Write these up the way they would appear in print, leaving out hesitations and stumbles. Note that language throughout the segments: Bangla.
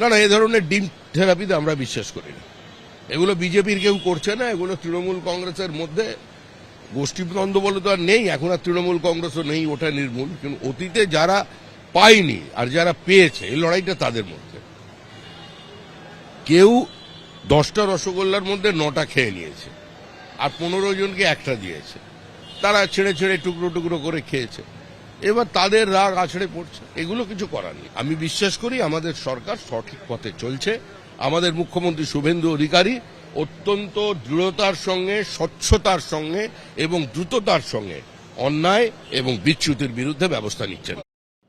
না না, এই ধরনের ডিম থেরাপিতে আমরা বিশ্বাস করি না। এগুলো বিজেপির কেউ করছে না, এগুলো তৃণমূল কংগ্রেসের মধ্যে গোষ্ঠীদ্বন্দ্ব বলে তো আর নেই। এখন আর তৃণমূল কংগ্রেসও নেই, ওটা নির্মূল। কিন্তু অতীতে যারা পায়নি আর যারা পেয়েছে, এই লড়াইটা তাদের মধ্যে। কেউ 10টা রসগোল্লার মধ্যে 9টা খেয়ে নিয়েছে আর 15 জনকে একটা দিয়েছে, তারা ছেড়ে ছেড়ে টুকরো টুকরো করে খেয়েছে। এবার তাদের রাগ আছড়ে পড়ছে, এগুলো কিছু করার নেই। আমি বিশ্বাস করি আমাদের সরকার সঠিক পথে চলছে। আমাদের মুখ্যমন্ত্রী শুভেন্দু অধিকারী অত্যন্ত দৃঢ়তার সঙ্গে, স্বচ্ছতার সঙ্গে এবং দ্রুততার সঙ্গে অন্যায় এবং বিচ্যুতির বিরুদ্ধে ব্যবস্থা নিচ্ছেন।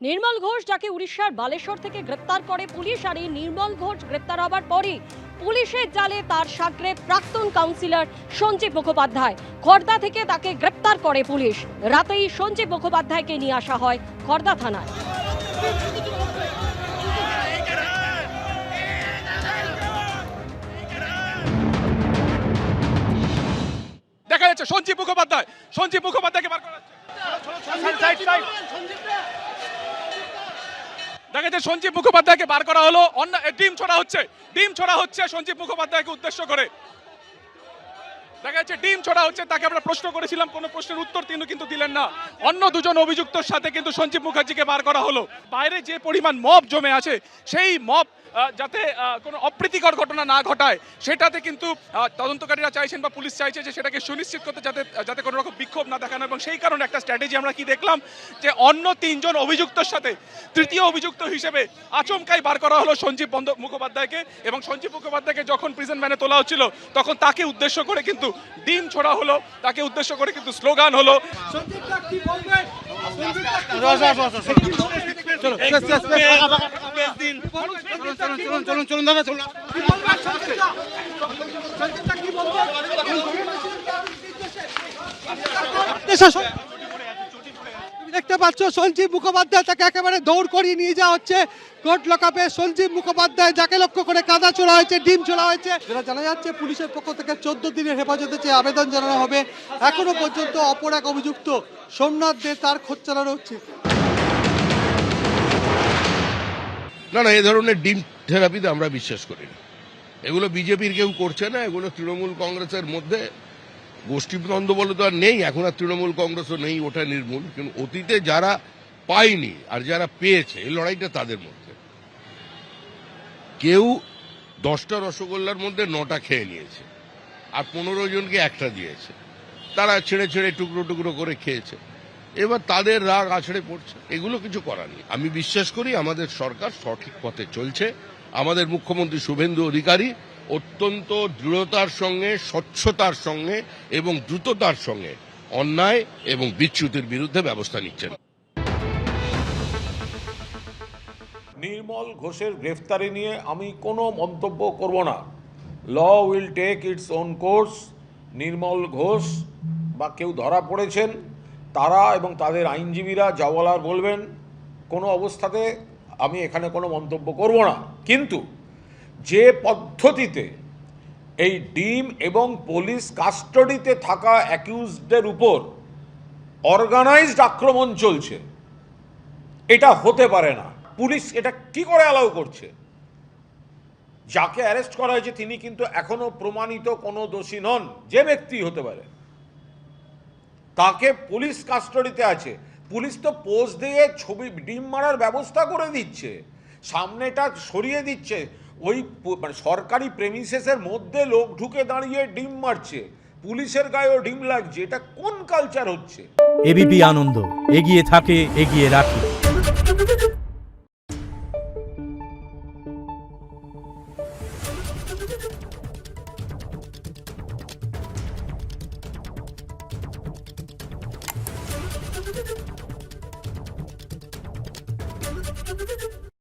নির্মল ঘোষ, যাকে উড়িষ্যার বালেশ্বর থেকে গ্রেপ্তার করে পুলিশ, আর এই নির্মল ঘোষ গ্রেপ্তার হবার পরে পুলিশের জালে তার সাগরে প্রাক্তন কাউন্সিলর সঞ্জীব মুখোপাধ্যায়। খড়দা থেকে তাকে গ্রেপ্তার করে পুলিশ। রাতেই সঞ্জীব মুখোপাধ্যায়কে নিয়ে আসা হয় খড়দা থানায়। দেখা যাচ্ছে সঞ্জীব মুখোপাধ্যায়কে বার করা হচ্ছে। দেখা যাচ্ছে সঞ্জীব মুখোপাধ্যায়কে বার করা হলো। ডিম ছোড়া হচ্ছে সঞ্জীব মুখোপাধ্যায়কে উদ্দেশ্য করে। দেখা যাচ্ছে ডিম ছোড়া হচ্ছে। তাকে আমরা প্রশ্ন করেছিলাম, কোনো প্রশ্নের উত্তর তিনি কিন্তু দিলেন না। অন্য দুজন অভিযুক্তর সাথে কিন্তু সঞ্জীব মুখার্জিকে বার করা হলো। বাইরে যে পরিমাণ মব জমে আছে, সেই মব যাতে কোনো অপ্রীতিকর ঘটনা না ঘটায়, সেটাতে কিন্তু তদন্তকারীরা চাইছেন বা পুলিশ চাইছে যে সেটাকে সুনিশ্চিত করতে, যাতে কোনো রকম বিক্ষোভ না দেখানো। এবং সেই কারণে একটা স্ট্র্যাটেজি আমরা কি দেখলাম, যে অন্য 3 জন অভিযুক্তর সাথে তৃতীয় অভিযুক্ত হিসেবে আচমকাই বার করা হলো সঞ্জীব মুখোপাধ্যায়কে। এবং সঞ্জীব মুখোপাধ্যায়কে যখন প্রিজন ভ্যানে তোলা হচ্ছিল, তখন তাকে উদ্দেশ্য করে কিন্তু ডিম ছোড়া হলো, তাকে উদ্দেশ্য করে কিন্তু স্লোগান হলো। দেখতে পাচ্ছ সঞ্জীব মুখোপাধ্যায়, তাকে একেবারে দৌড় করিয়ে নিয়ে যাওয়া হচ্ছে কোর্ট লকআপে। সঞ্জীব মুখোপাধ্যায়, যাকে লক্ষ্য করে কাদা ছোড়া হয়েছে, ডিম ছোড়া হয়েছে। যেটা জানা যাচ্ছে, পুলিশের পক্ষ থেকে 14 দিনের হেফাজতে চেয়ে আবেদন জানানো হবে। এখনো পর্যন্ত অপর এক অভিযুক্ত সোমনাথ দে, তার খোঁজ চালানো হচ্ছে। না না, এই ধরনের ডিম থেরাপিতে আমরা বিশ্বাস করি না। এগুলো বিজেপির কেউ করছে না, এগুলো তৃণমূল কংগ্রেসের মধ্যে গোষ্ঠীদ্বন্দ্ব বলে তো আর নেই। এখন আর তৃণমূল কংগ্রেসও নেই, ওটা নির্মূল। কিন্তু অতীতে যারা পায়নি আর যারা পেয়েছে, এই লড়াইটা তাদের মধ্যে। কেউ 10টা রসগোল্লার মধ্যে 9টা খেয়ে নিয়েছে আর 15 জনকে একটা দিয়েছে, তারা ছেড়ে ছেড়ে টুকরো টুকরো করে খেয়েছে। এবার তাদের রাগ আছড়ে পড়ছে, এগুলো কিছু করার নেই। আমি বিশ্বাস করি আমাদের সরকার সঠিক পথে চলছে। আমাদের মুখ্যমন্ত্রী শুভেন্দু অধিকারী অত্যন্ত দৃঢ়তার সঙ্গে, স্বচ্ছতার সঙ্গে এবং দ্রুততার সঙ্গে অন্যায় এবং বিচ্যুতির বিরুদ্ধে ব্যবস্থা নিচ্ছেন। নির্মল ঘোষের গ্রেফতারি নিয়ে আমি কোনো মন্তব্য করব না। Law will take its own course. Nirmal Ghosh বা কেউ ধরা পড়েছেন, তারা এবং তাদের আইনজীবীরা যা বলার বলবেন। কোনো অবস্থাতে আমি এখানে কোনো মন্তব্য করব না। কিন্তু যে পদ্ধতিতে এই ডিম এবং পুলিশ কাস্টডিতে থাকা অ্যাকিউজদের উপর অর্গানাইজড আক্রমণ চলছে, এটা হতে পারে না। পুলিশ এটা কি করে অ্যালাউ করছে? যাকে অ্যারেস্ট করা হয়েছে তিনি কিন্তু এখনো প্রমাণিত কোনো দোষী নন, যে ব্যক্তি হতে পারে। তাকে পুলিশ কাস্টডিতে আছে। পুলিশ তো পোজ দিয়ে ছবি ডিম মারার ব্যবস্থা করে দিচ্ছে, সামনেটা সরিয়ে দিচ্ছে। ওই মানে সরকারি প্রেমিসেসের মধ্যে লোক ঢুকে দাঁড়িয়ে ডিম মারছে, পুলিশের গায়েও ডিম লাগছে। এটা কোন কালচার হচ্ছে? এবিপি আনন্দ, এগিয়ে থাকে, এগিয়ে রাখে। Thank you.